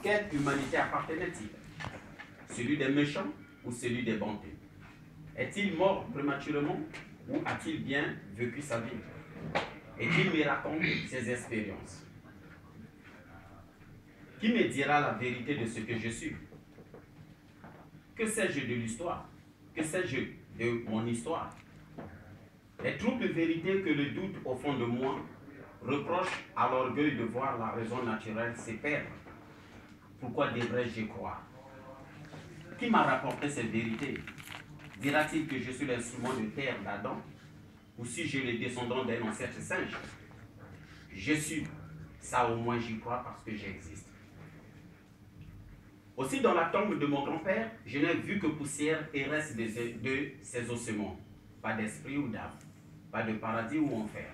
Quelle humanité appartenait-il? Celui des méchants ou celui des bantés? Est-il mort prématurément ou a-t-il bien vécu sa vie? Et qui me raconte ses expériences? Qui me dira la vérité de ce que je suis? Que sais-je de l'histoire? Que sais-je de mon histoire? Les troubles vérités que le doute au fond de moi reproche à l'orgueil de voir la raison naturelle se perdre. Pourquoi devrais-je y croire? Qui m'a rapporté cette vérité? Dira-t-il que je suis l'instrument de terre d'Adam? Ou si je le descendant d'un ancêtre singe? Je suis, ça au moins j'y crois parce que j'existe. Aussi dans la tombe de mon grand-père, je n'ai vu que poussière et reste de ses ossements. Pas d'esprit ou d'âme, pas de paradis ou enfer.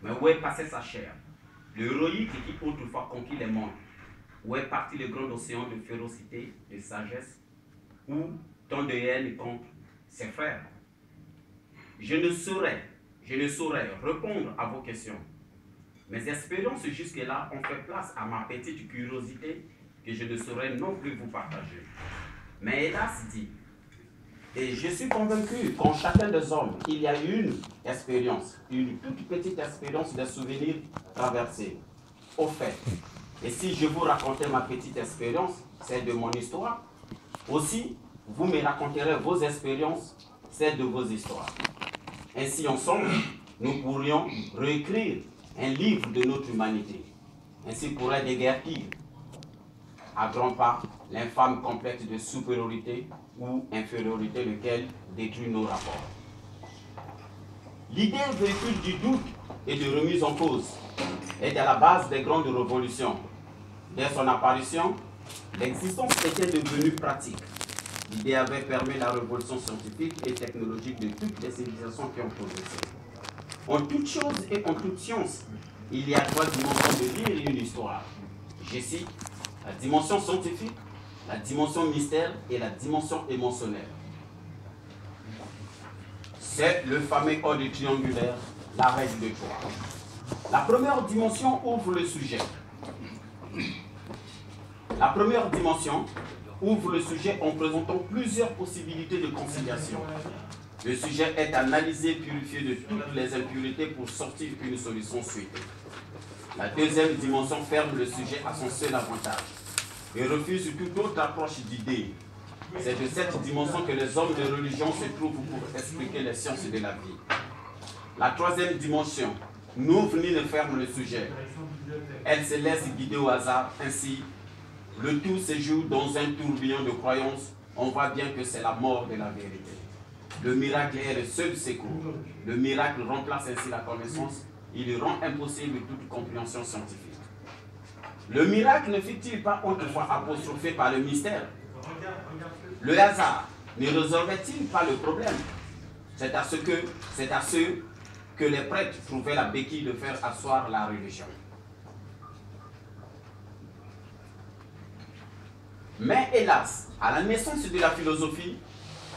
Mais où est passée sa chair? Le héroïque qui autrefois conquit les mondes. Où est parti le grand océan de férocité, de sagesse, ou tant de haine contre ses frères? Je ne saurais répondre à vos questions. Mes expériences jusque-là ont fait place à ma petite curiosité que je ne saurais non plus vous partager. Mais hélas dit, et je suis convaincu qu'en chacun des hommes, il y a une expérience, une toute petite expérience de souvenirs traversés. Au fait, et si je vous racontais ma petite expérience, celle de mon histoire, aussi, vous me raconterez vos expériences, celles de vos histoires. Ainsi, ensemble, nous pourrions réécrire un livre de notre humanité. Ainsi pourrait déguerpir à grands pas l'infâme complexe de supériorité ou infériorité lequel détruit nos rapports. L'idée véhicule du doute et de remise en cause est à la base des grandes révolutions. Dès son apparition, l'existence était devenue pratique. L'idée avait permis la révolution scientifique et technologique de toutes les civilisations qui ont progressé. En toute chose et en toute science, il y a trois dimensions de lire une histoire. Je cite la dimension scientifique, la dimension mystère et la dimension émotionnelle. C'est le fameux ordre triangulaire, la règle de 3. La première dimension ouvre le sujet. La première dimension ouvre le sujet en présentant plusieurs possibilités de conciliation. Le sujet est analysé, purifié de toutes les impuretés pour sortir une solution souhaitée. La deuxième dimension ferme le sujet à son seul avantage et refuse toute autre approche d'idées. C'est de cette dimension que les hommes de religion se trouvent pour expliquer les sciences de la vie. La troisième dimension n'ouvre ni ne ferme le sujet. Elle se laisse guider au hasard. Ainsi, le tout se joue dans un tourbillon de croyances. On voit bien que c'est la mort de la vérité. Le miracle est le seul secours. Le miracle remplace ainsi la connaissance. Il rend impossible toute compréhension scientifique. Le miracle ne fut-il pas autrefois apostrophé par le mystère? Le hasard ne résolvait-il pas le problème? C'est à ceux que les prêtres trouvaient la béquille de faire asseoir la religion. Mais hélas, à la naissance de la philosophie,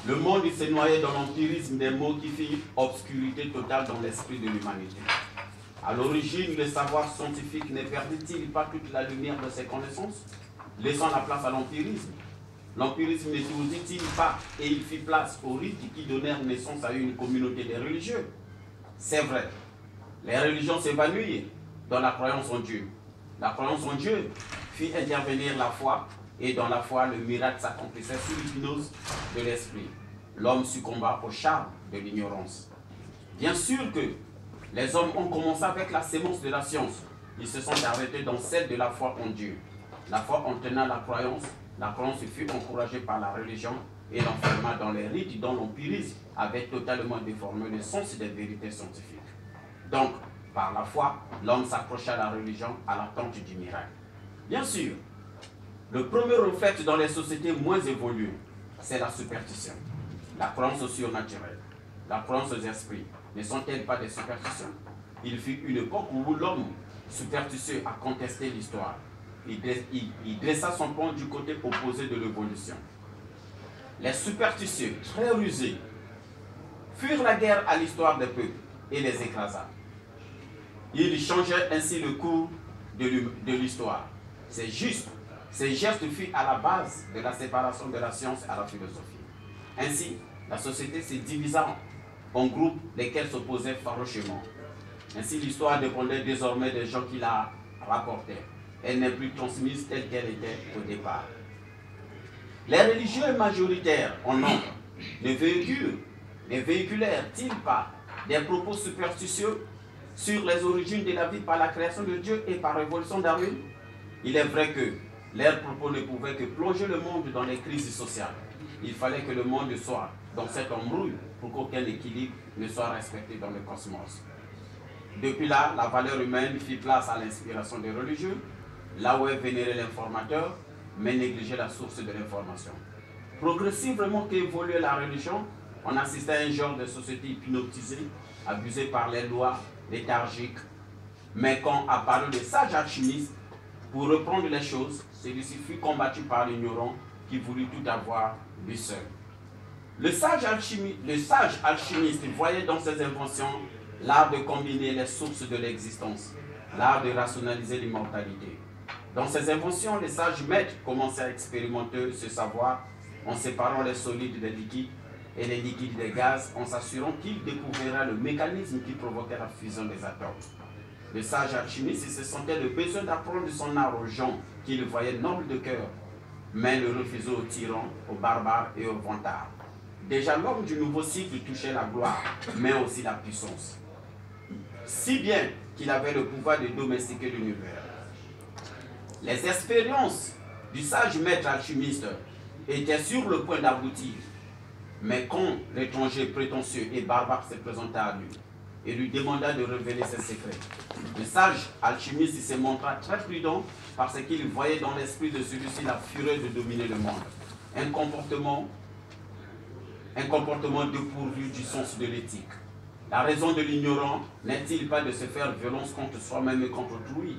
le monde s'est noyé dans l'empirisme des mots qui firent obscurité totale dans l'esprit de l'humanité. À l'origine, le savoir scientifique ne perdit-il pas toute la lumière de ses connaissances, laissant la place à l'empirisme? L'empirisme n'étourdit-il pas et il fit place aux rites qui donnèrent naissance à une communauté de religieux? C'est vrai, les religions s'évanouirent dans la croyance en Dieu. La croyance en Dieu fit intervenir la foi, et dans la foi, le miracle s'accomplissait sous l'hypnose de l'esprit. L'homme succomba au charme de l'ignorance. Bien sûr que les hommes ont commencé avec la sémence de la science. Ils se sont arrêtés dans celle de la foi en Dieu. La foi entraîna la croyance fut encouragée par la religion et l'enferma dans les rites dont l'empirisme avait totalement déformé le sens des vérités scientifiques. Donc, par la foi, l'homme s'accrocha à la religion à l'attente du miracle. Bien sûr, le premier reflet dans les sociétés moins évoluées, c'est la superstition, la croyance au surnaturel, la croyance aux esprits. Ne sont-elles pas des superstitions? Il fut une époque où l'homme superstitieux a contesté l'histoire. Il dressa son point du côté opposé de l'évolution. Les superstitieux, très rusés, furent la guerre à l'histoire des peuples et les écrasa. Ils changèrent ainsi le cours de l'histoire. C'est juste Ces gestes furent à la base de la séparation de la science à la philosophie. Ainsi, la société se divisa en groupes lesquels s'opposaient farouchement. Ainsi, l'histoire dépendait désormais des gens qui la rapportaient. Elle n'est plus transmise telle qu'elle était au départ. Les religieux majoritaires en nombre ne véhiculèrent-ils pas des propos superstitieux sur les origines de la vie par la création de Dieu et par l'évolution d'Arune? Il est vrai que leurs propos ne pouvaient que plonger le monde dans les crises sociales. Il fallait que le monde soit dans cette embrouille pour qu'aucun équilibre ne soit respecté dans le cosmos. Depuis là, la valeur humaine fit place à l'inspiration des religieux, là où est vénéré l'informateur, mais négligeait la source de l'information. Progressivement qu'évoluait la religion, on assistait à un genre de société hypnotisée, abusée par les lois léthargiques. Mais quand apparut le sage alchimiste, pour reprendre les choses, celui-ci fut combattu par l'ignorant qui voulut tout avoir lui seul. Le sage alchimiste voyait dans ses inventions l'art de combiner les sources de l'existence, l'art de rationaliser l'immortalité. Dans ses inventions, les sages maîtres commençaient à expérimenter ce savoir en séparant les solides des liquides et les liquides des gaz, en s'assurant qu'ils découvriraient le mécanisme qui provoquait la fusion des atomes. Le sage alchimiste se sentait le besoin d'apprendre son art aux gens qui le voyaient noble de cœur, mais le refusaient aux tyrans, aux barbares et aux vantards. Déjà l'homme du nouveau cycle touchait la gloire, mais aussi la puissance. Si bien qu'il avait le pouvoir de domestiquer l'univers. Les expériences du sage maître alchimiste étaient sur le point d'aboutir, mais quand l'étranger prétentieux et barbare se présenta à lui et lui demanda de révéler ses secrets, le sage alchimiste se montra très prudent parce qu'il voyait dans l'esprit de celui-ci la fureur de dominer le monde. Un comportement dépourvu du sens de l'éthique. La raison de l'ignorant n'est-il pas de se faire violence contre soi-même et contre autrui?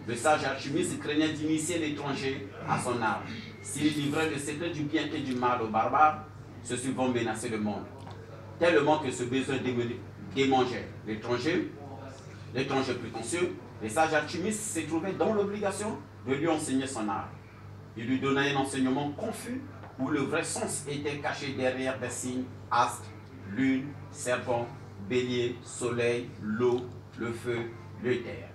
Le sage alchimiste craignait d'initier l'étranger à son art. S'il livrait le secret du bien et du mal aux barbares, ceux-ci vont menacer le monde. Tellement que ce besoin démangeait l'étranger prétentieux, le sage alchimiste se trouvait dans l'obligation de lui enseigner son art. Il lui donnait un enseignement confus où le vrai sens était caché derrière des signes, astres, lune, serpent, bélier, soleil, l'eau, le feu, l'éther.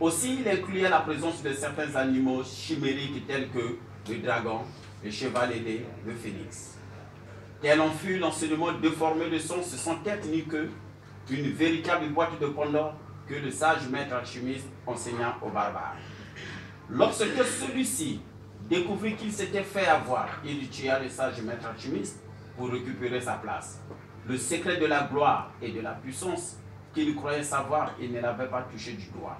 Aussi, il incluait la présence de certains animaux chimériques tels que le dragon, le cheval ailé, le phénix. Tel en fut l'enseignement déformé de sens sans tête ni queue, une véritable boîte de Pandore que le sage maître alchimiste enseigna aux barbares. Lorsque celui-ci découvrit qu'il s'était fait avoir, il tua le sage maître alchimiste pour récupérer sa place. Le secret de la gloire et de la puissance qu'il croyait savoir, il ne l'avait pas touché du doigt.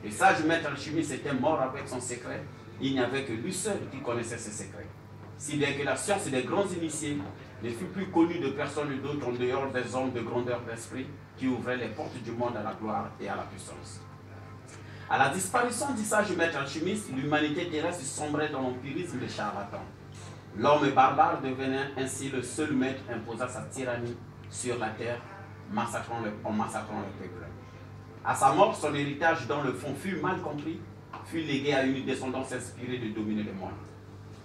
Le sage maître alchimiste était mort avec son secret. Il n'y avait que lui seul qui connaissait ses secrets. Si bien que la science des grands initiés ne fut plus connue de personne d'autre en dehors des hommes de grandeur d'esprit qui ouvraient les portes du monde à la gloire et à la puissance. À la disparition du sage maître alchimiste, l'humanité terrestre sombrait dans l'empirisme des charlatans. L'homme barbare devenait ainsi le seul maître imposant sa tyrannie sur la terre, en massacrant le peuple. À sa mort, son héritage, dont le fond fut mal compris, fut légué à une descendance inspirée de dominer le monde.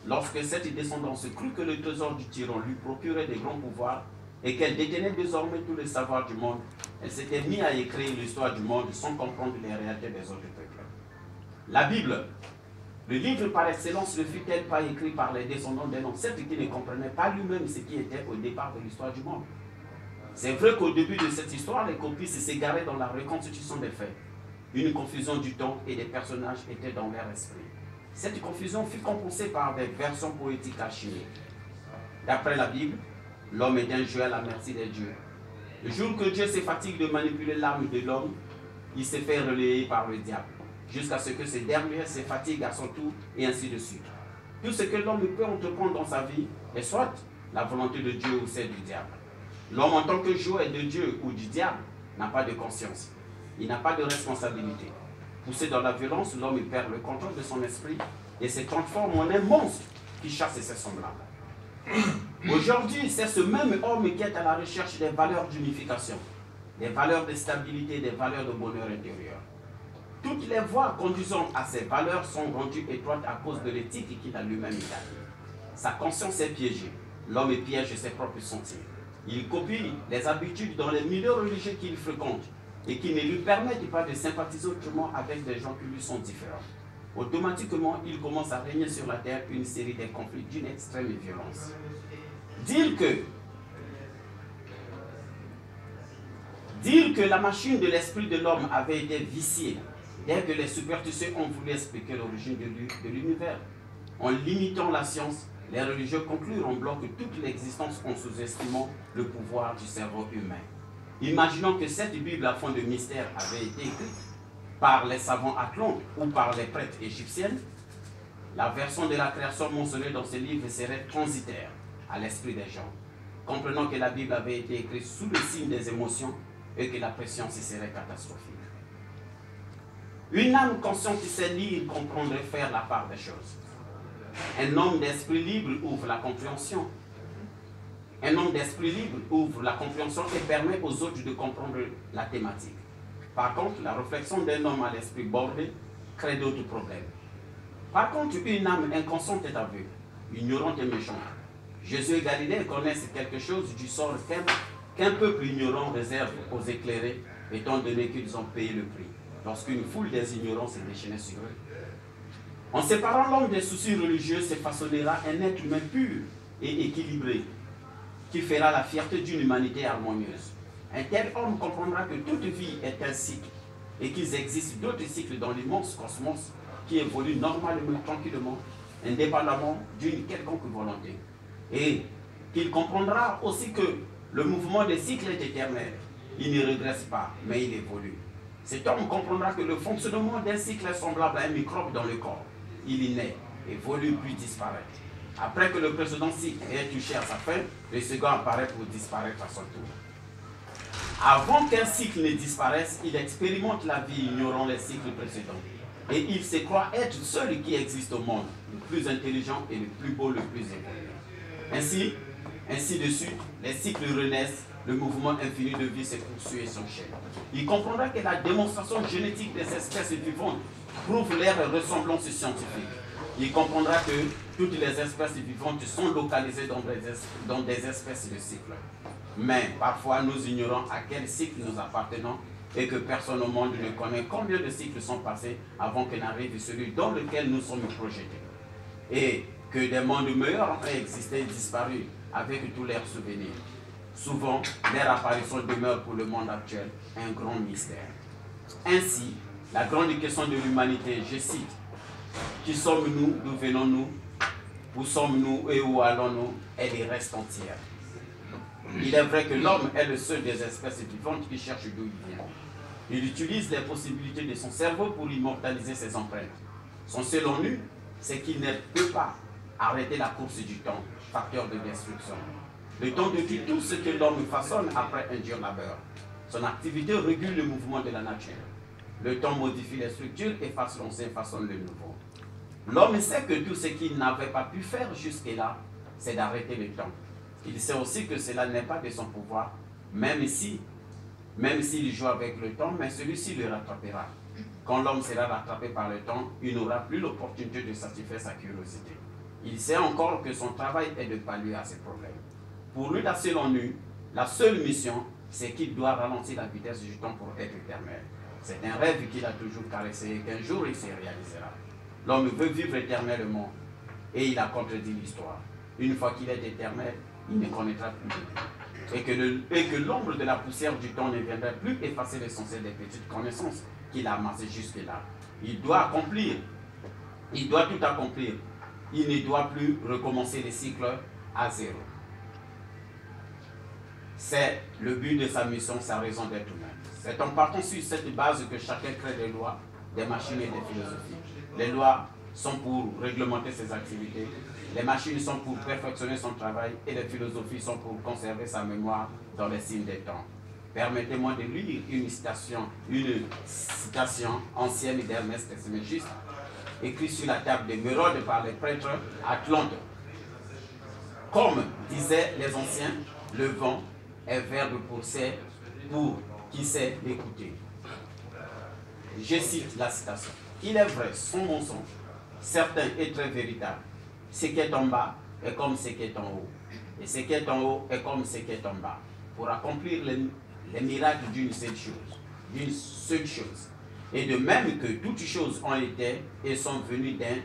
Lorsque cette descendance crut que le trésor du tyran lui procurait de grands pouvoirs et qu'elle détenait désormais tout le savoir du monde, elle s'était mise à écrire l'histoire du monde sans comprendre les réalités des autres peuples. La Bible, le livre par excellence, ne fut-elle pas écrit par les descendants d'un ancêtre qui ne comprenait pas lui-même ce qui était au départ de l'histoire du monde? C'est vrai qu'au début de cette histoire, les copistes s'égaraient dans la reconstitution des faits. Une confusion du temps et des personnages était dans leur esprit. Cette confusion fut compensée par des versions poétiques alchimiques. D'après la Bible, l'homme est un jeu à la merci des dieux. Le jour que Dieu se fatigue de manipuler l'âme de l'homme, il se fait relayer par le diable, jusqu'à ce que ce dernier se fatigue à son tour, et ainsi de suite. Tout ce que l'homme peut entreprendre dans sa vie est soit la volonté de Dieu ou celle du diable. L'homme en tant que jouet de Dieu ou du diable n'a pas de conscience. Il n'a pas de responsabilité. Poussé dans la violence, l'homme perd le contrôle de son esprit et se transforme en un monstre qui chasse ses semblables. Aujourd'hui, c'est ce même homme qui est à la recherche des valeurs d'unification, des valeurs de stabilité, des valeurs de bonheur intérieur. Toutes les voies conduisant à ces valeurs sont rendues étroites à cause de l'éthique qu'il a lui-même établie. Sa conscience est piégée. L'homme piège ses propres sentiers. Il copie les habitudes dans les milieux religieux qu'il fréquente et qui ne lui permettent pas de sympathiser autrement avec des gens qui lui sont différents. Automatiquement, il commence à régner sur la terre une série de conflits d'une extrême violence. Dire que la machine de l'esprit de l'homme avait été viciée dès que les superstitieux ont voulu expliquer l'origine de l'univers. En limitant la science, les religieux conclurent en bloc toute l'existence en sous-estimant le pouvoir du cerveau humain. Imaginons que cette Bible à fond de mystère avait été écrite par les savants atlantes ou par les prêtres égyptiennes. La version de la création mentionnée dans ce livre serait transitaire à l'esprit des gens, comprenant que la Bible avait été écrite sous le signe des émotions et que la pression serait catastrophique. Une âme consciente qui sait lire, comprendre et faire la part des choses. Un homme d'esprit libre ouvre la compréhension. Un homme d'esprit libre ouvre la compréhension et permet aux autres de comprendre la thématique. Par contre, la réflexion d'un homme à l'esprit bordé crée d'autres problèmes. Par contre, une âme inconsciente est aveugle, ignorante et méchante. Jésus et Galilée connaissent quelque chose du sort qu'un peuple ignorant réserve aux éclairés, étant donné qu'ils ont payé le prix, lorsqu'une foule des ignorants s'est déchaînée sur eux. En séparant l'homme des soucis religieux, se façonnera un être humain pur et équilibré, qui fera la fierté d'une humanité harmonieuse. Un tel homme comprendra que toute vie est un cycle et qu'il existe d'autres cycles dans l'immense cosmos qui évoluent normalement, tranquillement, indépendamment d'une quelconque volonté. Et qu'il comprendra aussi que le mouvement des cycles est éternel. Il ne régresse pas, mais il évolue. Cet homme comprendra que le fonctionnement d'un cycle est semblable à un microbe dans le corps. Il y naît, évolue puis disparaît. Après que le précédent cycle ait touché à sa fin, le second apparaît pour disparaître à son tour. Avant qu'un cycle ne disparaisse, il expérimente la vie ignorant les cycles précédents. Et il se croit être celui qui existe au monde, le plus intelligent et le plus beau, le plus évolué. Ainsi de suite, les cycles renaissent, le mouvement infini de vie se poursuit et s'enchaîne. Il comprendra que la démonstration génétique des espèces vivantes prouve leur ressemblance scientifique. Il comprendra que toutes les espèces vivantes sont localisées dans des espèces de cycles. Mais parfois, nous ignorons à quel cycle nous appartenons et que personne au monde ne connaît combien de cycles sont passés avant que n'arrive celui dans lequel nous sommes projetés. Et que des mondes meilleurs ont existé et disparu avec tous leurs souvenirs. Souvent, leur apparition demeure pour le monde actuel un grand mystère. Ainsi, la grande question de l'humanité, je cite, « Qui sommes-nous? D'où venons-nous? Où sommes-nous et où allons-nous ?» Elle reste entière. Il est vrai que l'homme est le seul des espèces vivantes qui cherche d'où il vient. Il utilise les possibilités de son cerveau pour immortaliser ses empreintes. Son seul ennui, c'est qu'il ne peut pas arrêter la course du temps, facteur de destruction. Le temps détruit tout ce que l'homme façonne après un dur labeur. Son activité régule le mouvement de la nature. Le temps modifie les structures, efface l'ancien, façonne le nouveau. L'homme sait que tout ce qu'il n'avait pas pu faire jusque-là, c'est d'arrêter le temps. Il sait aussi que cela n'est pas de son pouvoir, même s'il joue avec le temps, mais celui-ci le rattrapera. Quand l'homme sera rattrapé par le temps, il n'aura plus l'opportunité de satisfaire sa curiosité. Il sait encore que son travail est de pallier à ses problèmes. Pour lui, la seule mission, c'est qu'il doit ralentir la vitesse du temps pour être éternel. C'est un rêve qu'il a toujours caressé et qu'un jour il se réalisera. L'homme veut vivre éternellement et il a contredit l'histoire. Une fois qu'il est éternel, il ne connaîtra plus de vie. Et que l'ombre de la poussière du temps ne viendra plus effacer l'essentiel des petites connaissances qu'il a amassées jusque-là. Il doit tout accomplir. Il ne doit plus recommencer les cycles à zéro. C'est le but de sa mission, sa raison d'être humain. C'est en partant sur cette base que chacun crée des lois, des machines et des philosophies. Les lois sont pour réglementer ses activités, les machines sont pour perfectionner son travail et les philosophies sont pour conserver sa mémoire dans les signes des temps. Permettez-moi de lire une citation ancienne d'Hermès Trismégiste, écrite sur la table de Mérode par les prêtres atlantes. Comme disaient les anciens, le vent est verbe pour qui sait l'écouter. Je cite la citation. Il est vrai, son mensonge, certain et très véritable. Ce qui est en bas est comme ce qui est en haut. Et ce qui est en haut est comme ce qui est en bas. Pour accomplir les miracles d'une seule chose. Et de même que toutes choses ont été et sont venues d'un,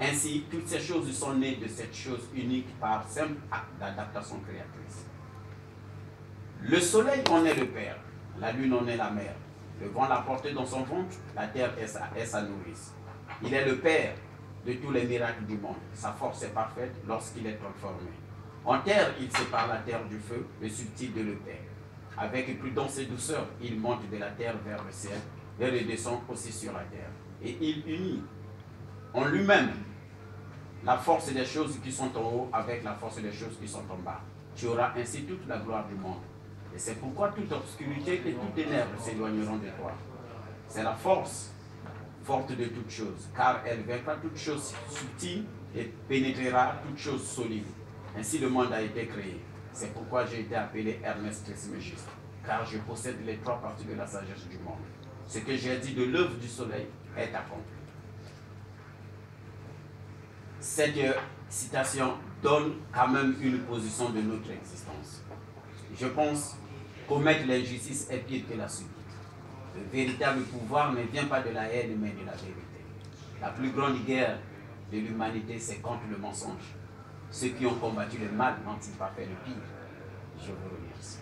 ainsi toutes ces choses sont nées de cette chose unique par simple acte d'adaptation créatrice. Le soleil en est le père, la lune en est la mère. Le vent l'a porté dans son ventre, la terre est sa nourrice. Il est le père de tous les miracles du monde. Sa force est parfaite lorsqu'il est transformé. En terre, il sépare la terre du feu, le subtil de le père. Avec prudence et douceur, il monte de la terre vers le ciel et redescend aussi sur la terre. Et il unit en lui-même la force des choses qui sont en haut avec la force des choses qui sont en bas. Tu auras ainsi toute la gloire du monde. Et c'est pourquoi toute obscurité et tout ténèbres s'éloigneront de toi. C'est la force forte de toutes choses, car elle vaincra toutes choses subtiles et pénétrera toutes choses solides. Ainsi le monde a été créé. C'est pourquoi j'ai été appelé Ernest Trismégiste, car je possède les trois parties de la sagesse du monde. Ce que j'ai dit de l'œuvre du soleil est accompli. Cette citation donne quand même une position de notre existence. Je pense qu'omettre l'injustice est pire que la subite. Le véritable pouvoir ne vient pas de la haine, mais de la vérité. La plus grande guerre de l'humanité, c'est contre le mensonge. Ceux qui ont combattu le mal n'ont-ils pas fait le pire? Je vous remercie.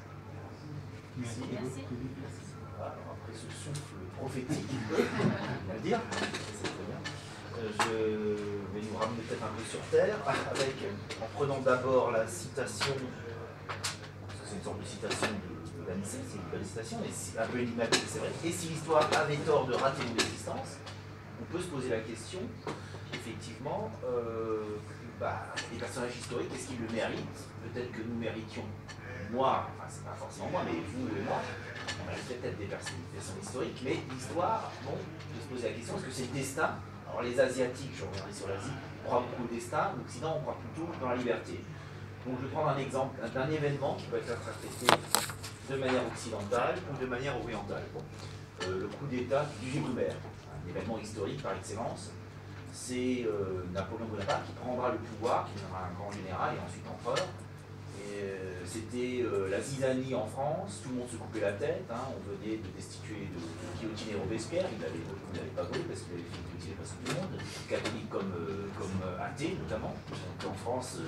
Merci. Alors après ce souffle prophétique, on va dire, c'est très bien. Je vais nous ramener peut-être un peu sur terre, en prenant d'abord la citation, c'est une sorte de citation de Vanessa, c'est une belle citation, mais c'est un peu énigmatique, c'est vrai. Et si l'histoire avait tort de rater mon existence, on peut se poser la question, effectivement, les personnages historiques, est-ce qu'ils le méritent? Peut-être que nous méritions, moi, enfin c'est pas forcément moi, mais vous et moi, on mérite peut-être des personnes historiques, mais l'histoire, bon, de se poser la question, est-ce que c'est le destin? Alors les Asiatiques, je reviendrai sur l'Asie, croient beaucoup au destin, l'Occident, on croit plutôt dans la liberté. Donc je vais prendre un exemple d'un événement qui peut être interprété de manière occidentale ou de manière orientale. Le coup d'État du Brumaire, un événement historique par excellence. C'est Napoléon Bonaparte qui prendra le pouvoir, qui deviendra un grand général et ensuite empereur. C'était la zizanie en France, tout le monde se coupait la tête, on venait de destituer, de guillotiner Robespierre, il n'avait pas voulu parce qu'il avait fait guillotiner presque tout le monde, catholiques comme athées notamment. Donc en France, il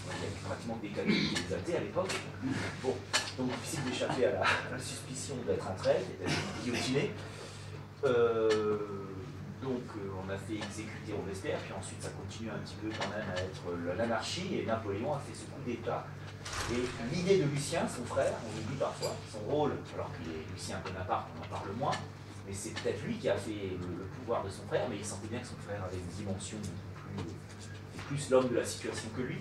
y avait pratiquement des catholiques et des athées à l'époque. Bon, donc difficile d'échapper à la suspicion d'être un traître et d'être guillotiné. Donc on a fait exécuter Robespierre, puis ensuite ça continue un petit peu quand même à être l'anarchie, et Napoléon a fait ce coup d'État. Et l'idée de Lucien, son frère, on oublie parfois, son rôle, alors qu'il est Lucien Bonaparte, on en parle moins, mais c'est peut-être lui qui a fait le pouvoir de son frère, mais il sentait bien que son frère avait une dimension plus l'homme de la situation que lui.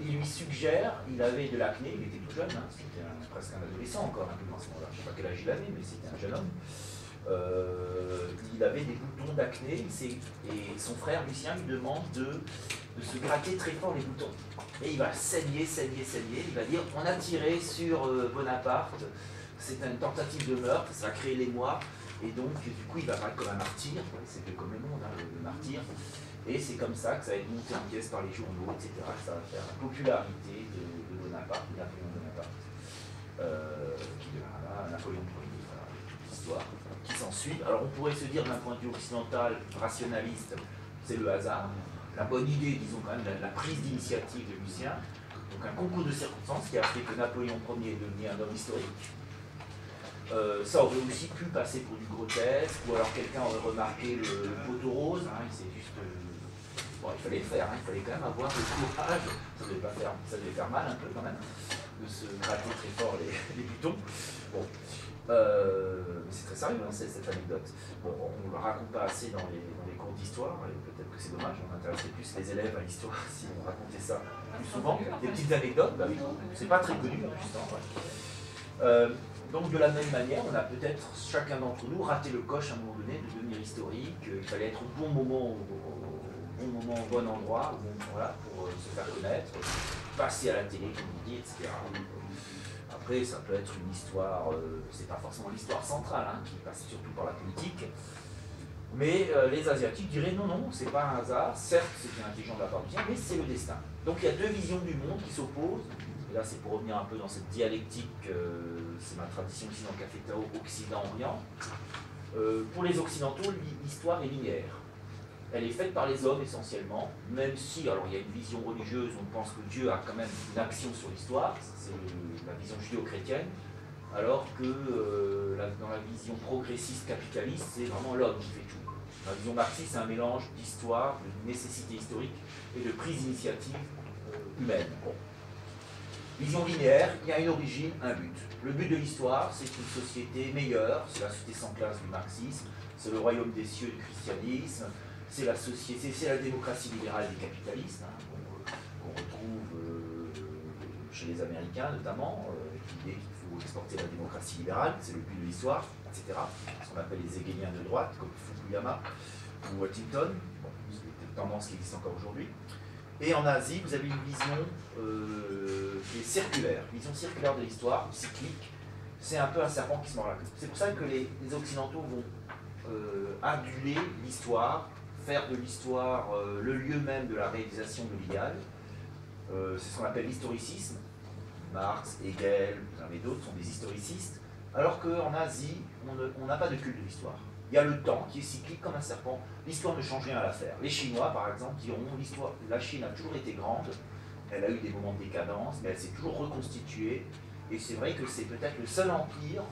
Il lui suggère, il avait de l'acné, il était tout jeune, c'était presque un adolescent encore, un peu dans ce moment-là, je ne sais pas quel âge il avait, mais c'était un jeune homme. Il avait des boutons d'acné et son frère Lucien lui demande de se gratter très fort les boutons. Et il va saigner, il va dire on a tiré sur Bonaparte, c'est une tentative de meurtre, ça a créé l'émoi, et donc du coup il va paraître comme un martyr, c'est comme le monde, le martyr, et c'est comme ça que ça va être monté en pièces par les journaux, etc. Ça va faire la popularité de Bonaparte, de Napoléon Bonaparte, qui deviendra Napoléon Ier, voilà, toute l'histoire qui s'ensuit. Alors on pourrait se dire d'un point de vue occidental, rationaliste, c'est le hasard. La bonne idée, disons quand même, la prise d'initiative de Lucien, donc un concours de circonstances qui a fait que Napoléon Ier est devenu un homme historique. Ça aurait aussi pu passer pour du grotesque, ou alors quelqu'un aurait remarqué le poteau rose, c'est juste... bon, il fallait le faire, il fallait quand même avoir le courage, ça devait faire mal un peu quand même, de se gratter très fort les boutons. Bon. C'est très sérieux cette anecdote. Bon, on ne la raconte pas assez dans les cours d'histoire, et peut-être que c'est dommage, on intéresserait plus les élèves à l'histoire si on racontait ça plus souvent. Des petites anecdotes, bah oui, c'est pas très connu, justement. Ouais. Donc de la même manière, on a peut-être chacun d'entre nous raté le coche à un moment donné de devenir historique, il fallait être au bon moment, au bon endroit, voilà, pour se faire connaître, passer à la télé, comme on dit, etc. après, ça peut être une histoire, c'est pas forcément l'histoire centrale, hein, qui passe surtout par la politique. Mais les Asiatiques diraient non, non, c'est pas un hasard, certes c'est intelligent de la part du sien, mais c'est le destin. Donc il y a deux visions du monde qui s'opposent. Et là, c'est pour revenir un peu dans cette dialectique, c'est ma tradition ici dans le Café Tao, Occident-Orient. Pour les Occidentaux, l'histoire est linéaire. Elle est faite par les hommes essentiellement, même si, alors il y a une vision religieuse, on pense que Dieu a quand même une action sur l'histoire, c'est la vision judéo-chrétienne, alors que dans la vision progressiste capitaliste, c'est vraiment l'homme qui fait tout. La vision marxiste, c'est un mélange d'histoire, de nécessité historique et de prise d'initiative humaine. Bon. Vision linéaire, il y a une origine, un but. Le but de l'histoire, c'est une société meilleure, c'est la société sans classe du marxisme, c'est le royaume des cieux du christianisme, c'est la société, c'est la démocratie libérale des capitalistes, hein, qu'on retrouve chez les Américains notamment, l'idée qu'il faut exporter la démocratie libérale, c'est le but de l'histoire, etc. Ce qu'on appelle les hégéliens de droite, comme Fukuyama ou Huntington, bon, c'est des tendances qui existent encore aujourd'hui. Et en Asie, vous avez une vision qui est circulaire, vision circulaire de l'histoire, cyclique. C'est un peu un serpent qui se mord la queue. C'est pour ça que les Occidentaux vont aduler l'histoire, faire de l'histoire le lieu même de la réalisation de l'idéal. C'est ce qu'on appelle l'historicisme. Marx, Hegel, vous en avez d'autres, sont des historicistes. Alors qu'en Asie, on n'a pas de culte de l'histoire. Il y a le temps qui est cyclique comme un serpent. L'histoire ne change rien à l'affaire. Les Chinois, par exemple, diront l'histoire. La Chine a toujours été grande, elle a eu des moments de décadence, mais elle s'est toujours reconstituée. Et c'est vrai que c'est peut-être le seul empire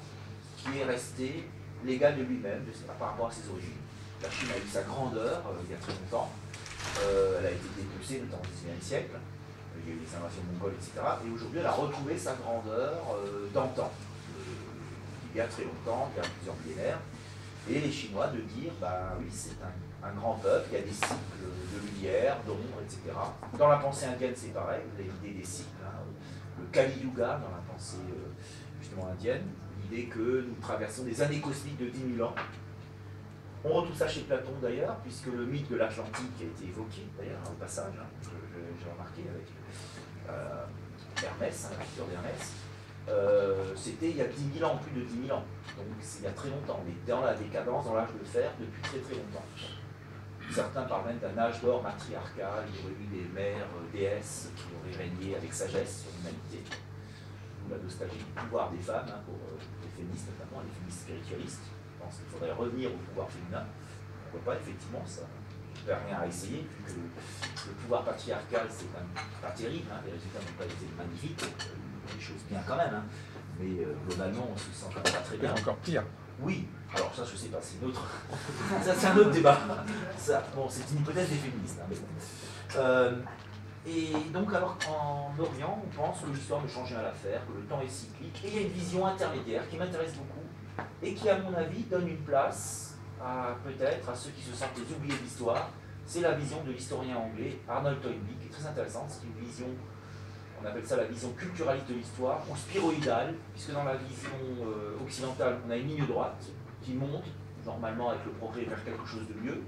qui est resté l'égal de lui-même par rapport à ses origines. La Chine a eu sa grandeur il y a très longtemps. Elle a été dépoussée notamment au XIXe siècle. Il y a eu les invasions mongoles, etc. Et aujourd'hui, elle a retrouvé sa grandeur d'antan, il y a très longtemps, il y a plusieurs millénaires. Et les Chinois de dire, bah oui, c'est un grand peuple, il y a des cycles de lumière, d'ombre, etc. Dans la pensée indienne, c'est pareil, vous avez l'idée des cycles, hein, le Kali Yuga dans la pensée justement indienne, l'idée que nous traversons des années cosmiques de 10 000 ans. On retrouve ça chez Platon d'ailleurs, puisque le mythe de l'Atlantique a été évoqué d'ailleurs au passage, hein, j'ai remarqué avec Hermès, hein, la figure d'Hermès. C'était il y a 10 000 ans, plus de 10 000 ans, donc c'est il y a très longtemps, mais dans la décadence, dans l'âge de fer, depuis très très longtemps. Certains parlent même d'un âge d'or matriarcal, il y aurait eu des mères déesses qui auraient régné avec sagesse sur l'humanité. D'où la nostalgie du pouvoir des femmes, hein, pour les féministes notamment, les féministes spiritualistes. Je pense qu'il faudrait revenir au pouvoir féminin. Pourquoi pas, effectivement, ça ne peut rien à essayer, vu que le pouvoir patriarcal, c'est pas terrible, hein, les résultats n'ont pas été magnifiques. Des choses bien quand même, hein. Mais globalement on se sent quand même pas très bien. Encore pire. Oui, alors ça je sais pas, c'est une autre... ça c'est un autre débat. Ça, bon, c'est une hypothèse des féministes, hein, mais bon. Et donc alors en Orient, on pense que l'histoire ne change rien à l'affaire, que le temps est cyclique, et il y a une vision intermédiaire qui m'intéresse beaucoup, et qui à mon avis donne une place à peut-être à ceux qui se sentent les oubliés de l'histoire. C'est la vision de l'historien anglais Arnold Toynbee, qui est très intéressante, c'est une vision... On appelle ça la vision culturaliste de l'histoire, ou spiroïdale, puisque dans la vision occidentale, on a une ligne droite qui monte, normalement avec le progrès vers quelque chose de mieux.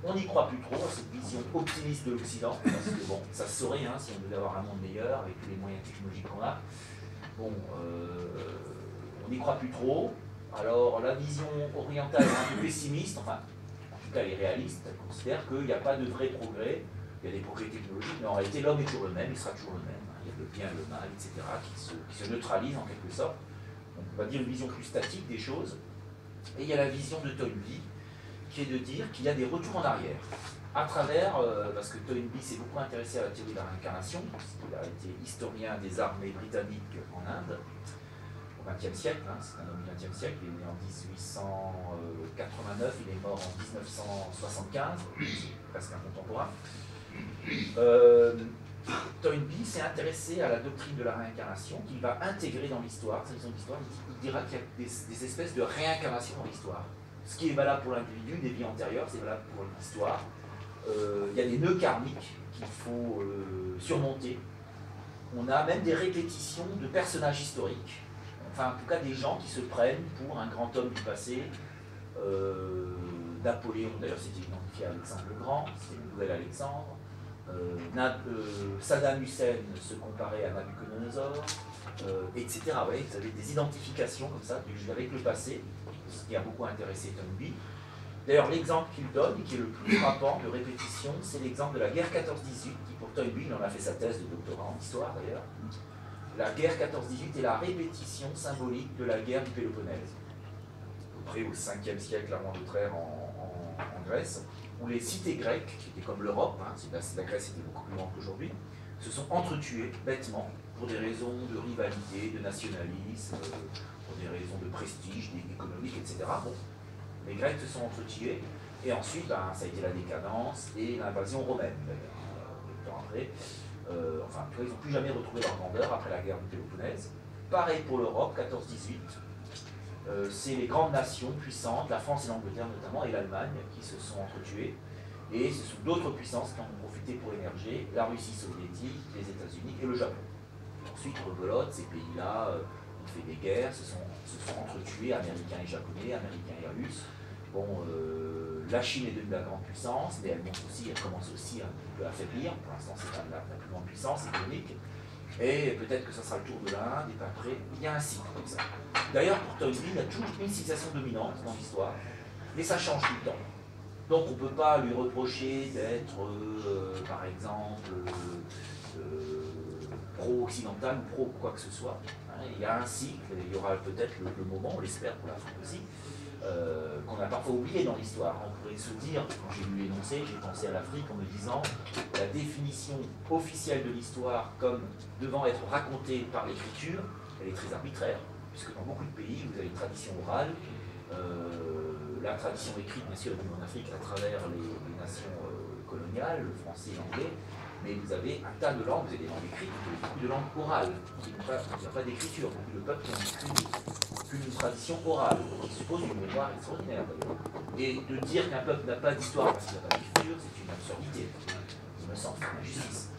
On n'y croit plus trop à cette vision optimiste de l'Occident, parce que bon, ça se saurait, hein, si on devait avoir un monde meilleur avec tous les moyens technologiques qu'on a. Bon, on n'y croit plus trop. Alors la vision orientale est un peu pessimiste, enfin, en tout cas elle est réaliste, elle considère qu'il n'y a pas de vrai progrès. Il y a des progrès technologiques, mais en réalité l'homme est toujours le même, il sera toujours le même. Il y a le bien, le mal, etc., qui se neutralisent en quelque sorte. Donc on va dire une vision plus statique des choses. Et il y a la vision de Toynbee, qui est de dire qu'il y a des retours en arrière. À travers, parce que Toynbee s'est beaucoup intéressé à la théorie de la réincarnation, puisqu'il a été historien des armées britanniques en Inde, au XXe siècle, hein, c'est un homme du XXe siècle, il est né en 1889, il est mort en 1975, presque un contemporain. Toynbee s'est intéressé à la doctrine de la réincarnation qu'il va intégrer dans l'histoire. Il dira qu'il y a des espèces de réincarnation dans l'histoire. Ce qui est valable pour l'individu, des vies antérieures, c'est valable pour l'histoire. Il y a des nœuds karmiques qu'il faut surmonter. On a même des répétitions de personnages historiques. Enfin, en tout cas, des gens qui se prennent pour un grand homme du passé. Napoléon, d'ailleurs, c'était identifié à Alexandre le Grand, c'est le nouvel Alexandre. Saddam Hussein se comparait à Nabucodonosor. etc. Vous voyez, vous avez des identifications comme ça avec le passé, ce qui a beaucoup intéressé Toynbee. D'ailleurs, l'exemple qu'il donne, et qui est le plus frappant de répétition, c'est l'exemple de la guerre 14-18, qui pour Toynbee, il en a fait sa thèse de doctorat en histoire d'ailleurs. La guerre 14-18 est la répétition symbolique de la guerre du Péloponnèse, à peu près au 5e siècle avant notre ère en Grèce, où les cités grecques, qui étaient comme l'Europe, hein, la Grèce était beaucoup plus grande qu'aujourd'hui, se sont entretuées bêtement pour des raisons de rivalité, de nationalisme, pour des raisons de prestige, économique, etc. Bon, les Grecs se sont entretués, et ensuite, ben, ça a été la décadence et l'invasion romaine, d'ailleurs, après. Enfin, ils n'ont plus jamais retrouvé leur grandeur après la guerre du Péloponnèse. Pareil pour l'Europe, 14-18. C'est les grandes nations puissantes, la France et l'Angleterre notamment, et l'Allemagne, qui se sont entretuées. Et ce sont d'autres puissances qui en ont profité pour émerger, la Russie soviétique, les États-Unis et le Japon. Ensuite, rebelote, ces pays-là ont fait des guerres, se sont entretués, Américains et Japonais, Américains et Russes. Bon, la Chine est devenue la grande puissance, mais elle commence aussi un peu à faiblir. Pour l'instant, c'est pas la plus grande puissance économique. Et peut-être que ça sera le tour de l'Inde, et après, il y a un cycle comme ça. D'ailleurs, pour Toynbee, il y a toujours une civilisation dominante dans l'histoire, mais ça change tout le temps. Donc on ne peut pas lui reprocher d'être, par exemple, pro-occidental ou pro quoi que ce soit. Hein, il y a un cycle, et il y aura peut-être le moment, on l'espère pour l'Afrique aussi, qu'on a parfois oublié dans l'histoire. On pourrait se dire, quand j'ai lu l'énoncé, j'ai pensé à l'Afrique en me disant la définition officielle de l'histoire comme devant être racontée par l'écriture, elle est très arbitraire, puisque dans beaucoup de pays, vous avez une tradition orale, la tradition écrite, bien sûr, en Afrique à travers les nations coloniales, le français et l'anglais, mais vous avez un tas de langues, vous avez des langues écrites, vous avez beaucoup de langues orales. Il n'y a pas d'écriture, beaucoup de peuples qui ont qu'une tradition orale, qui suppose une mémoire extraordinaire d'ailleurs. Et de dire qu'un peuple n'a pas d'histoire parce qu'il n'a pas d'écriture, c'est une absurdité, il me semble, c'est une injustice.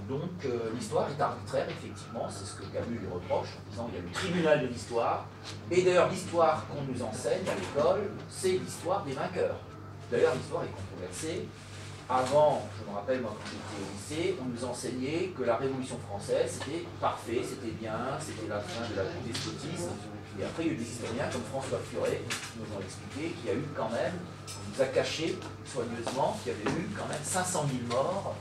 Donc l'histoire est arbitraire, effectivement, c'est ce que Camus lui reproche, en disant qu'il y a le tribunal de l'histoire, et d'ailleurs l'histoire qu'on nous enseigne à l'école, c'est l'histoire des vainqueurs. D'ailleurs l'histoire est controversée. Avant, je me rappelle, moi, quand j'étais au lycée, on nous enseignait que la Révolution française, c'était parfait, c'était bien, c'était la fin de la despotisme. Et après, il y a eu des historiens comme François Furet qui nous ont expliqué qu'il y a eu quand même, on nous a caché soigneusement qu'il y avait eu quand même 500 000 morts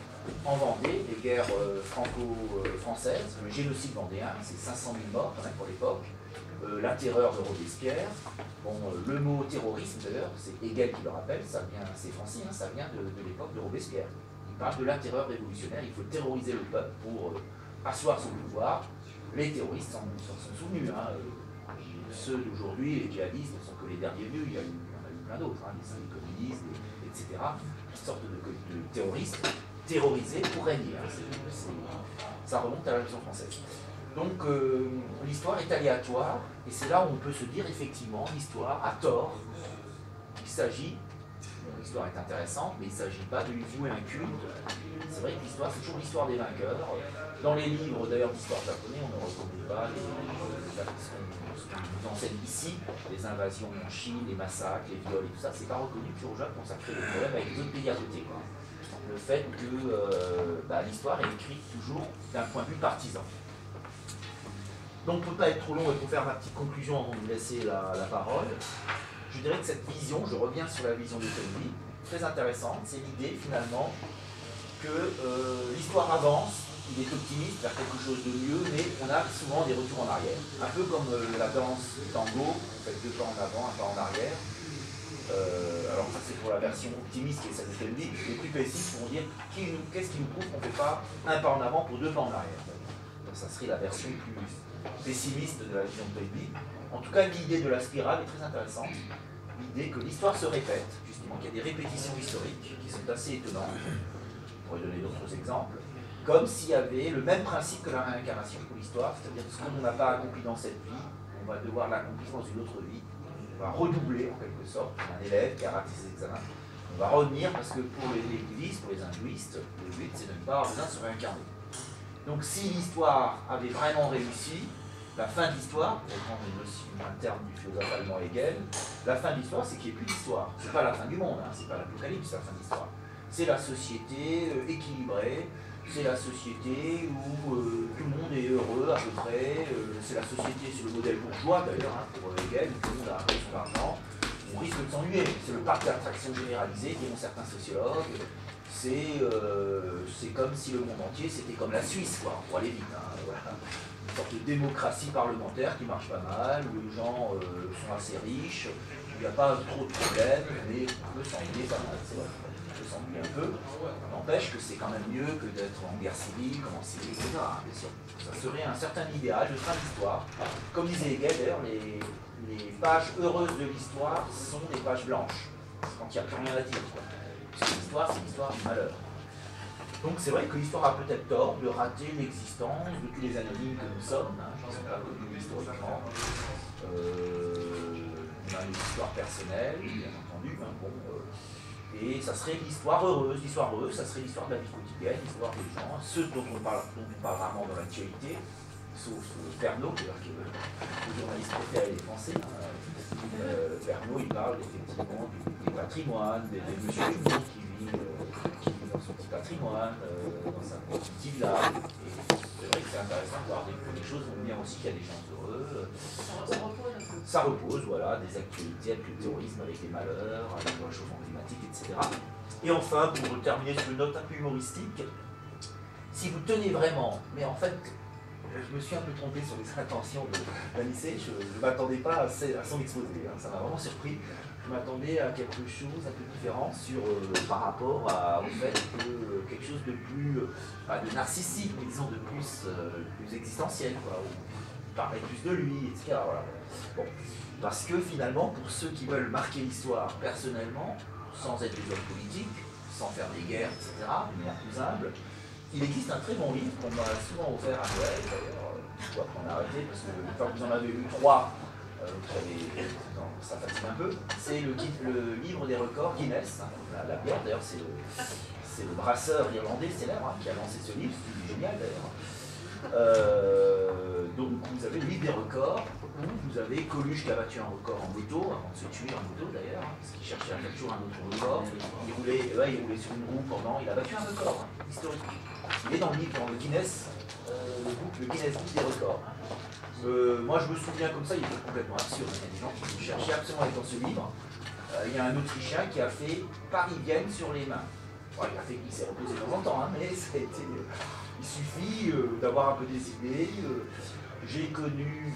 en Vendée, les guerres franco-françaises, le génocide vendéen, c'est 500 000 morts quand même pour l'époque. La terreur de Robespierre. Bon, le mot terrorisme d'ailleurs, c'est Hegel qui le rappelle, c'est français, hein, ça vient de l'époque de Robespierre. Il parle de la terreur révolutionnaire, il faut terroriser le peuple pour asseoir son pouvoir. Les terroristes s'en sont souvenus. Hein, ceux d'aujourd'hui, les djihadistes, ne sont que les derniers venus, il y en a eu plein d'autres, hein, les communistes, etc. Toutes sortes de terroristes terrorisés pour régner. Hein, ça remonte à la Révolution française. Donc l'histoire est aléatoire, et c'est là où on peut se dire effectivement, l'histoire a tort. Il s'agit, l'histoire est intéressante, mais il ne s'agit pas de lui vouer un culte. C'est vrai que l'histoire, c'est toujours l'histoire des vainqueurs. Dans les livres d'ailleurs d'histoire japonais, on ne reconnaît pas ce qu'on nous enseigne ici, les invasions en Chine, les massacres, les viols et tout ça, c'est pas reconnu, puis au Japon, ça crée des problèmes avec les autres pays à côté. Quoi. Le fait que l'histoire est écrite toujours d'un point de vue partisan. Donc pour ne pas être trop long et pour faire ma petite conclusion avant de vous laisser la parole, je dirais que cette vision, je reviens sur la vision de Toynbee, très intéressante, c'est l'idée finalement que l'histoire avance, il est optimiste vers quelque chose de mieux, mais on a souvent des retours en arrière. Un peu comme la danse du tango, on fait 2 pas en avant, 1 pas en arrière. Alors ça c'est pour la version optimiste qui est celle de Toynbee. Les plus pessimistes vont dire qu'est-ce qui nous prouve qu'on ne fait pas 1 pas en avant pour 2 pas en arrière. Donc ça serait la version plus pessimiste de la vision de Toynbee. En tout cas, l'idée de la spirale est très intéressante. L'idée que l'histoire se répète, justement, qu'il y a des répétitions historiques qui sont assez étonnantes. On pourrait donner d'autres exemples. Comme s'il y avait le même principe que la réincarnation pour l'histoire, c'est-à-dire que ce qu'on n'a pas accompli dans cette vie, on va devoir l'accomplir dans une autre vie. On va redoubler en quelque sorte. Un élève qui a raté ses examens, on va revenir parce que pour les bouddhistes, pour les hindouistes, le but c'est de ne pas avoir besoin de se réincarner. Donc si l'histoire avait vraiment réussi, la fin de l'histoire, pour reprendre un terme du philosophe allemand Hegel, la fin de l'histoire c'est qu'il n'y ait plus d'histoire. C'est pas la fin du monde, hein, c'est pas l'apocalypse, c'est la fin de l'histoire. C'est la société équilibrée, c'est la société où tout le monde est heureux à peu près, c'est la société, c'est le modèle bourgeois d'ailleurs, hein, pour Hegel, tout le monde a son argent, on risque de s'ennuyer, c'est le parc d'attraction généralisé, diront certains sociologues, c'est comme si le monde entier c'était comme la Suisse, quoi, pour aller vite, hein, voilà. Une sorte de démocratie parlementaire qui marche pas mal, où les gens sont assez riches, où il n'y a pas trop de problèmes, mais on peut s'ennuyer pas mal, c'est vrai. S'ennuyer un peu, n'empêche que c'est quand même mieux que d'être en guerre civile, comme en Syrie, etc. Bien sûr. Ça serait un certain idéal de fin d'histoire. Comme disait Hegel, d'ailleurs, les pages heureuses de l'histoire sont des pages blanches, quand il n'y a plus rien à dire. Quoi. Parce que l'histoire, c'est l'histoire du malheur. Donc c'est vrai que l'histoire a peut-être tort de rater l'existence de tous les anonymes que nous sommes, hein, qui ne sont pas connus historiquement. On a une histoire personnelle, bien entendu, hein, bon, et ça serait l'histoire heureuse. L'histoire heureuse, ça serait l'histoire de la vie quotidienne, l'histoire des gens, ceux dont on parle rarement dans l'actualité, sauf Pernod, qui est le journaliste préféré des Français. Pernod, il parle effectivement du patrimoine, des monsieur Dumont qui vit dans son petit patrimoine, dans sa petite villa. Et c'est vrai que c'est intéressant de voir que les choses vont bien aussi, qu'il y a des gens heureux. Ça repose, voilà, des actualités avec le terrorisme, avec les malheurs, avec le réchauffement climatique, etc. Et enfin, pour terminer sur une note un peu humoristique, si vous tenez vraiment, mais en fait, je me suis un peu trompé sur les intentions d'Anissé, je ne m'attendais pas à son exposé, hein, ça m'a vraiment surpris. Je m'attendais à quelque chose un peu différent par rapport au fait que quelque chose de plus, pas de narcissique, mais disons de plus existentiel, quoi, où il parlait plus de lui, etc. Voilà. Bon, parce que finalement, pour ceux qui veulent marquer l'histoire personnellement, sans être des hommes politiques, sans faire des guerres, etc., de manière plus humble, il existe un très bon livre qu'on m'a souvent offert à Noël, d'ailleurs, je crois qu'on a arrêté, parce que une fois que vous en avez lu 3, ça fatigue un peu, c'est le livre des records Guinness, hein, la bière, d'ailleurs c'est le brasseur irlandais célèbre, hein, qui a lancé ce livre, c'est génial d'ailleurs. Donc vous avez le livre des records, où vous avez Coluche qui a battu un record en moto, avant de se tuer en moto d'ailleurs, hein, parce qu'il cherchait à faire toujours un autre record. Il roulait sur une roue il a battu un record, hein, historique. Il est dans le livre, dans le Guinness, le Guinness Book des records. Moi je me souviens comme ça, il était complètement absurde. Il y a des gens qui cherchaient absolument à être dans ce livre. Il y a un Autrichien qui a fait Paris-Vienne sur les mains. Bon, il s'est reposé de temps en temps, hein, mais ça a été. Il suffit d'avoir un peu des idées. J'ai connu,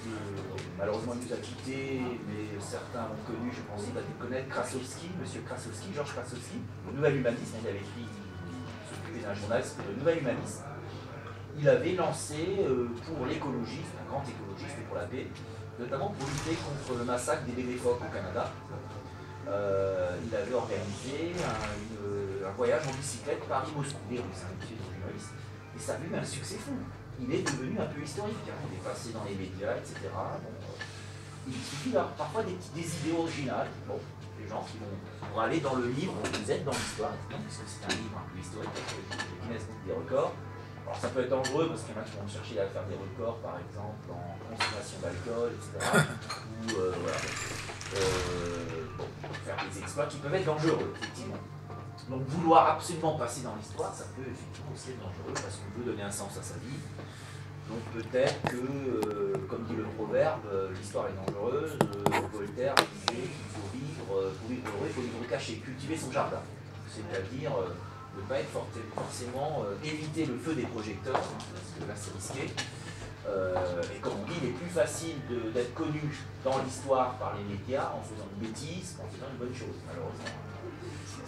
malheureusement il nous a quittés, mais certains l'ont connu, je pense qu'il va connaître Krasowski, monsieur Krasowski, Georges Krasowski, le Nouvel Humanisme, il avait écrit, il s'occupait d'un journal, c'était le Nouvel Humanisme. Il avait lancé pour l'écologiste, un grand écologiste et pour la paix, notamment pour lutter contre le massacre des bébés phoques au Canada. Il avait organisé un voyage en bicyclette Paris-Moscou, c'est un monsieur journaliste, et ça a eu un succès fou. Il est devenu un peu historique, hein. Il est passé dans les médias, etc. Bon, il suffit d'avoir parfois des idées originales, bon, des gens qui vont pour aller dans le livre, vous êtes dans l'histoire, parce que c'est un livre un peu historique, le Guinness Book des records. Alors ça peut être dangereux parce qu'il y en a qui vont chercher à faire des records, par exemple, en consommation d'alcool, etc. Ou voilà, faire des exploits qui peuvent être dangereux, effectivement. Donc vouloir absolument passer dans l'histoire, ça peut effectivement aussi être dangereux parce qu'on veut donner un sens à sa vie. Donc peut-être que, comme dit le proverbe, l'histoire est dangereuse, Voltaire disait qu'il faut vivre, pour vivre heureux, il faut vivre caché, cultiver son jardin. C'est-à-dire ne pas être forcément, éviter le feu des projecteurs, hein, parce que là c'est risqué. Et comme on dit, il est plus facile d'être connu dans l'histoire par les médias en faisant une bêtise qu'en faisant une bonne chose, malheureusement.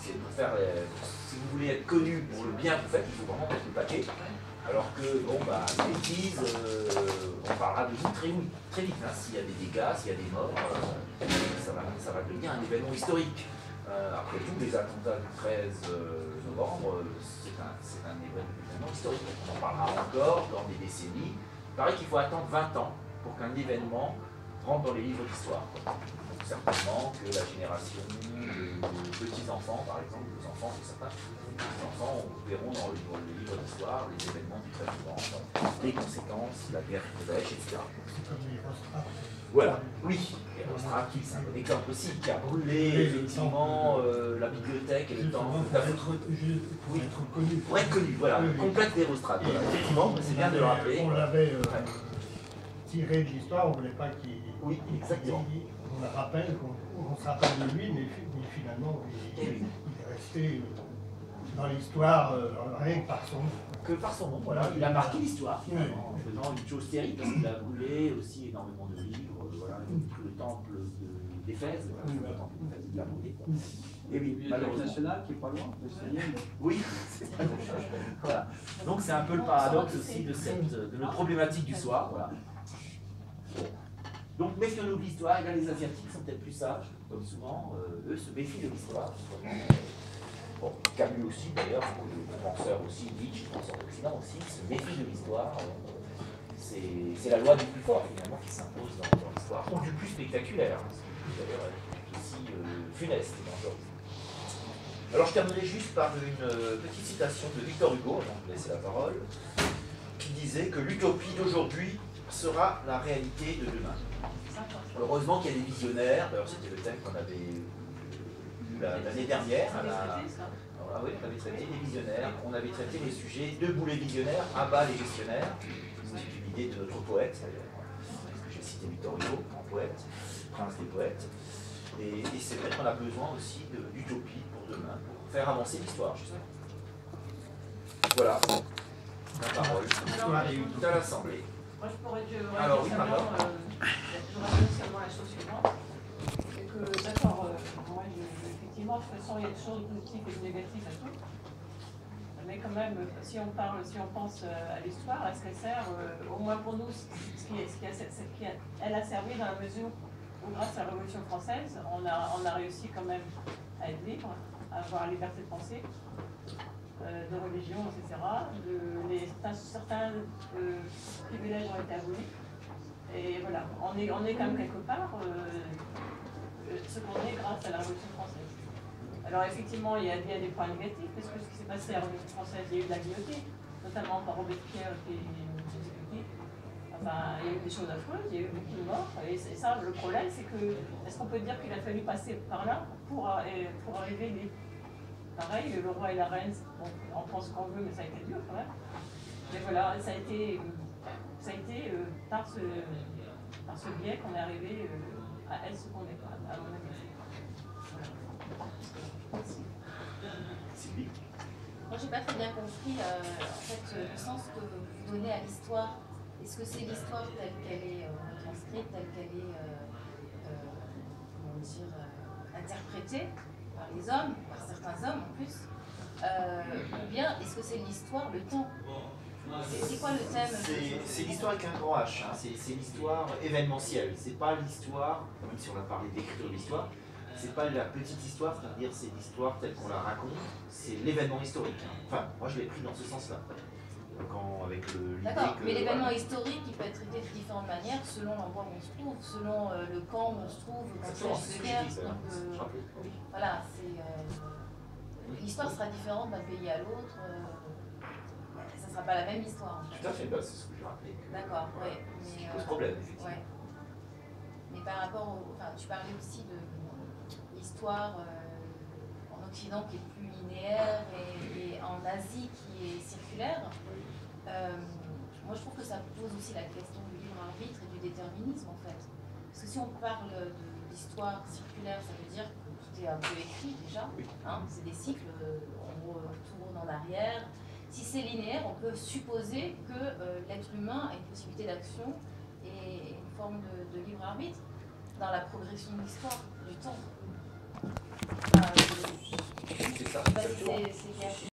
Si vous voulez être connu pour le bien que vous faites, il faut vraiment mettre le paquet. Alors que, bon, bah, les bêtises, on parlera de vous très vite. Hein. S'il y a des dégâts, s'il y a des morts, ça va devenir un événement historique. Après tout, les attentats du 13 novembre, c'est un événement historique. On en parlera encore dans des décennies. Il paraît qu'il faut attendre 20 ans pour qu'un événement rentre dans les livres d'histoire. Donc certainement que la génération de petits-enfants, par exemple, les enfants, c'est certain, les enfants verront dans les livres d'histoire les événements du très souvent, les conséquences, la guerre de Daesh, etc. C'est comme les Rostrats. Voilà, oui, les Rostrats, c'est un bon exemple aussi, qui a brûlé effectivement la bibliothèque et le temple. Pour être connu. Pour être connu, voilà, Oui, oui. complète des Rostrats. Voilà. Effectivement, c'est bien de le rappeler. On l'avait tiré de l'histoire, on ne voulait pas qu'il. Oui, exactement. On rappelle, qu'on se rappelle de lui, mais finalement, il est resté dans l'histoire rien que par son nom. Que par son nom, voilà, il a marqué l'histoire finalement, en faisant une chose terrible parce qu'il a brûlé aussi énormément de livres, voilà, le temple d'Éphèse, voilà, le temple d'Éphèse, il l'a brûlé. Et oui, Le Bibliothèque nationale qui est pas loin, le Seigneur. oui, c'est pas voilà. Donc c'est un peu le paradoxe aussi de notre problématique du soir, voilà. Donc méfions-nous de l'histoire, et là les Asiatiques sont peut-être plus sages, comme souvent, eux se méfient de l'histoire, justement. Bon, Camus aussi d'ailleurs, le penseur aussi, Nietzsche, le penseur d'Occident aussi, se méfie de l'histoire. C'est la loi du plus fort finalement qui s'impose dans l'histoire, ou du plus spectaculaire, hein, ce qui d'ailleurs est aussi funeste et dangereux. Alors je terminerai juste par une petite citation de Victor Hugo, avant de vous laisser la parole, qui disait que l'utopie d'aujourd'hui sera la réalité de demain. Heureusement qu'il y a des visionnaires, d'ailleurs c'était le thème qu'on avait eu l'année dernière. Ah oui, on avait traité les visionnaires, on avait traité les sujets debout les visionnaires, à bas les gestionnaires. C'est une idée de notre poète, parce que j'ai cité Victor Hugo, grand poète, prince des poètes. Et c'est vrai qu'on a besoin aussi d'utopie pour demain, pour faire avancer l'histoire, justement. Voilà, la parole. Tout à l'Assemblée. Moi, je pourrais dire Alors, oui, seulement, seulement la chose suivante. C'est que, d'accord, moi, effectivement, de toute façon, il y a des choses positives et négatives à tout. Mais quand même, si on pense à l'histoire, est-ce qu'elle sert, au moins pour nous, elle a servi dans la mesure où, grâce à la Révolution française, on a réussi quand même à être libre, à avoir la liberté de penser, de religion, etc. Certains privilèges ont été abolis. Et voilà, on est quand même quelque part ce qu'on est grâce à la Révolution française. Alors effectivement, il y a des points négatifs, parce que ce qui s'est passé à la Révolution française, il y a eu de la guillotine, notamment par Robespierre qui est exécuté. Enfin, il y a eu des choses affreuses, il y a eu beaucoup de morts. Et ça, le problème, c'est que, est-ce qu'on peut dire qu'il a fallu passer par là pour arriver libre? Pareil, le roi et la reine, bon, on pense qu'on veut, mais ça a été dur quand même. Mais voilà, ça a été par ce biais qu'on est arrivé à être ce qu'on est, à mon avis. Sylvie. Moi, j'ai pas très bien compris en fait, le sens que vous donnez à l'histoire. Est-ce que c'est l'histoire telle qu'elle est transcrite, telle qu'elle est comment dire, interprétée par les hommes, par certains hommes en plus, ou bien est-ce que c'est l'histoire, le temps? C'est quoi le thème? C'est l'histoire avec un grand H, hein. C'est l'histoire événementielle, c'est pas l'histoire, même si on a parlé d'écriture de l'histoire, c'est pas la petite histoire, c'est-à-dire c'est l'histoire telle qu'on la raconte, c'est l'événement historique. Hein. Enfin, moi je l'ai pris dans ce sens-là. Avec l'idée D'accord, que... mais l'événement historique, il peut être traité de différentes manières selon l'endroit où on se trouve, selon le camp où on se trouve, quand il s'agit de guerre. Donc, voilà, l'histoire sera différente d'un pays à l'autre. Ça ne sera pas la même histoire. En fait. Tout à fait, bah, c'est ce que j'ai rappelé. D'accord, oui. Ce qui pose problème, effectivement. Ouais. Mais par rapport au... Enfin, tu parlais aussi de l'histoire en Occident qui est plus linéaire et en Asie qui est circulaire. Moi, je trouve que ça pose aussi la question du libre arbitre et du déterminisme, en fait. Parce que si on parle d'histoire circulaire, ça veut dire que tout est un peu écrit déjà. Hein, c'est des cycles, on retourne en arrière. Si c'est linéaire, on peut supposer que l'être humain a une possibilité d'action et une forme de libre arbitre dans la progression de l'histoire, du temps. C'est ça, C'est